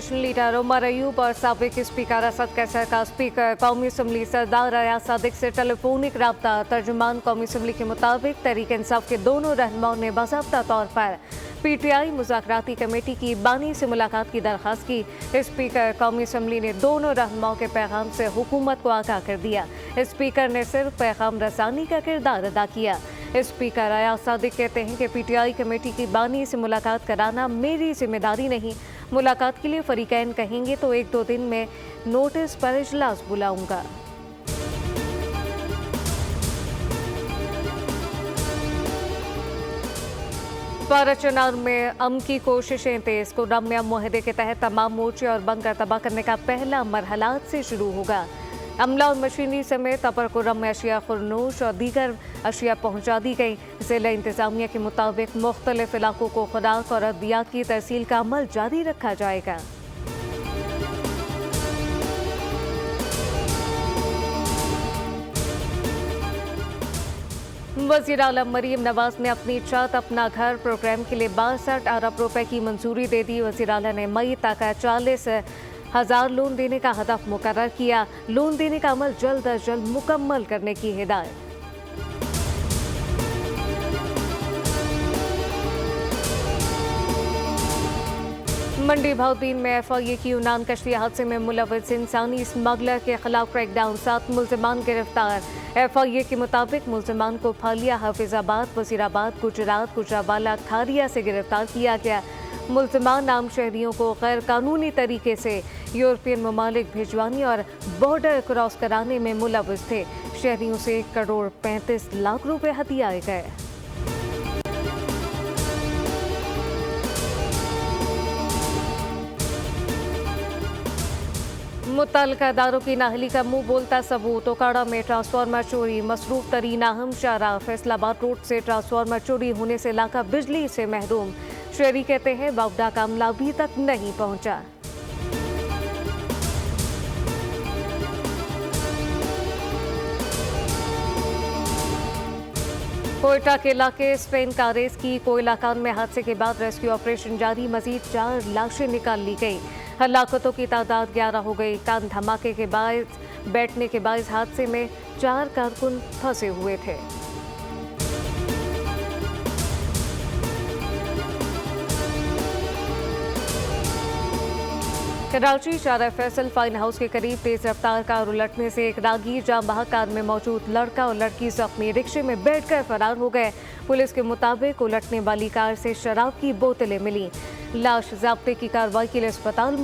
Opposition leader Umar Ayub और साबिक speaker Asad Qaiser का स्पीकर कौमी असम्बली सरदार अयाज सादिक से टेलीफोनिक रब्ता। तर्जुमान कौमी असम्बली के मुताबिक तहरीक इंसाफ के दोनों रहनुमाओं ने बाज़ाब्ता तौर पर PTI मुज़ाकराती कमेटी की बानी से मुलाकात की दरख्वास्त की। स्पीकर कौमी असम्बली ने दोनों रहनुमाओं के पैगाम से हुकूमत को आगाह कर दिया। स्पीकर ने सिर्फ पैगाम रसानी का किरदार अदा किया। स्पीकर अयाज सादिक कहते हैं कि PTI कमेटी की बानी से मुलाकात कराना मेरी जिम्मेदारी नहीं। मुलाकात के लिए फरीकैन कहेंगे तो 1-2 दिन में नोटिस पर इजलास बुलाऊंगा। पाराचनार में अमन की कोशिशें तेज। खुर्रम मुआहदे के तहत तमाम मोर्चे और बंकर तबाह करने का पहला मरहला आज से शुरू होगा। अमला और मशीनरी समेत अपर खुर्रम में अशिया खुरनूश और दीगर अशिया पहुंचा दी गई। जिला इंतजामिया के मुताबिक मुख्तलिफ इलाकों को खुराक और अद्वियात की तरसील का अमल जारी रखा जाएगा। वज़ीर आलम मरीम नवाज ने अपनी छत अपना घर प्रोग्राम के लिए 62 अरब रुपए की मंजूरी दे दी। वज़ीर आला ने मई तक 40,000 लोन देने का हदफ मुकर्रर किया। लोन देने का अमल जल्द अज जल्द मुकम्मल करने की हिदायत। मंडी भाउद्दीन में FIA की यूनान कश्ती हादसे में मुलव्वस इंसानी स्मगलर के खिलाफ क्रैकडाउन, 7 मुल्जिमान गिरफ्तार। FIA के मुताबिक मुल्जिमान को फालिया, हाफिजाबाद, वजीराबाद, गुजरात, गुजरावाला, खारिया से गिरफ्तार किया गया। मुल्जिमान आम शहरियों को गैर कानूनी तरीके से यूरोपियन ममालिक भिजवाने और बॉर्डर क्रॉस कराने में मुलव्वस थे। शहरियों से 1 करोड़ 35 लाख रुपए हथियाए गए। मुतल्लिका इदारों की नाअहली का मुंह बोलता सबूत। ओकाड़ा में ट्रांसफार्मर चोरी मसरूफ तरीन अहम शाहराह। फैसलाबाद रोड से ट्रांसफार्मर चोरी होने से इलाका बिजली से महरूम। शहरी कहते हैं बावडा का अमला अभी तक नहीं पहुंचा। कोयटा के इलाके स्पेन कारेस की कोयला खान में हादसे के बाद रेस्क्यू ऑपरेशन जारी। मजीद 4 लाशें निकाल ली गई। हलाकतों की तादाद 11 हो गई। कान धमाके के बाद बैठने के बायस हादसे में 4 कारकुन फंसे हुए थे। कराची शारा फैसल फाइन हाउस के करीब तेज रफ्तार कार उलटने से एक राहगीर जाम बहक कार में मौजूद लड़का और लड़की जख्मी, रिक्शे में बैठकर फरार हो गए। पुलिस के मुताबिक उलटने वाली कार से शराब की बोतलें मिली। लाश ज़ाब्ते की कार्रवाई के लिए अस्पताल